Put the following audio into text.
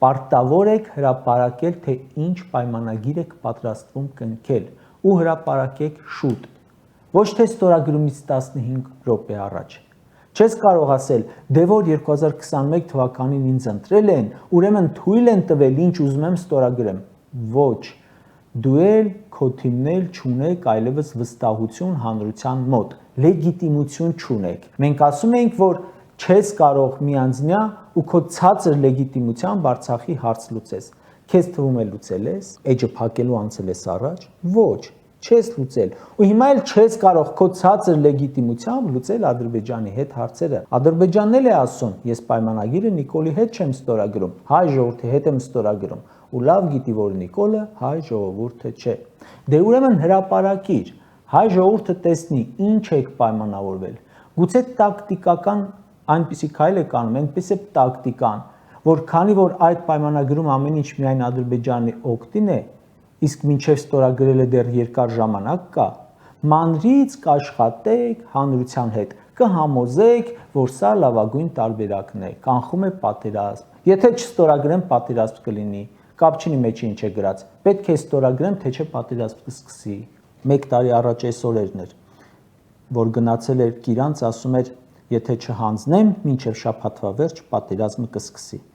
պարտավոր եք հրապարակել, թե ինչ պայմանագիր եք պատրաստվում կնքել ու հրապարակեք շուտ, ոչ թե ստորագրումից 15 րոպե առաջ։ Չես կարող ասել, դե որ 2021 թվականին ինձ ընտրել են, ուրեմն թույլ են տվել, ինչ ուզում եմ ստորագրեմ։ Ոչ, դու էլ քո թիմն էլ չունեք այլևս վստահություն հանրության մոտ, լեգիտիմություն չունեք։ Մենք ասում ենք, որ չես կարող միանձնյա ու քո ցածր լեգիտիմությամբ Արցախի հարց լուծես։ Քեզ թվում է լուծել ես, էջը փակելու անցել ես առաջ։ Ոչ, չես լուծել։ Ու հիմա էլ չես կարող քո ցածր լեգիտիմությամբ լուծել Ադրբեջանի հետ հարցերը։ Ադրբեջանն էլ է ասում, ես պայմանագիրը Նիկոլի հետ չեմ ստորագրում, հայ ժողովրդի հետ եմ ստորագրում։ Ու լավ գիտի, որ Նիկոլը հայ ժողովուրդը չէ։ Դե ուրեմն հրապարակիր, հայ ժողովուրդը տեսնի ինչ եք պայմանավորվել։ Գուցե տակտիկական այնպիսի քայլ եք անում, այնպես է տակտիկան, որ քանի որ այդ պայմանագրում ամեն ինչ միայն Ադրբեջանի օգտին է, իսկ մինչև ստորագրելը դեռ երկար ժամանակ կա, մանրից կաշխատեք հանրության հետ, կհամոզեք, որ սա լավագույն տարբերակն է, կանխում է պատերազմ։ Եթե չստորագրեմ, պատերազմ կլինի, կապ չունի մեջի ինչ է գրած, պետք է ստորագրեմ, թե չէ պատերազմ կսկսի։ 1 տարի առաջ այս օրերն էր, որ գնացել էր Կիրանց, ասում էր, եթե չհանձնեմ, մինչև շաբաթվա վերջ պատերազմը կսկսի։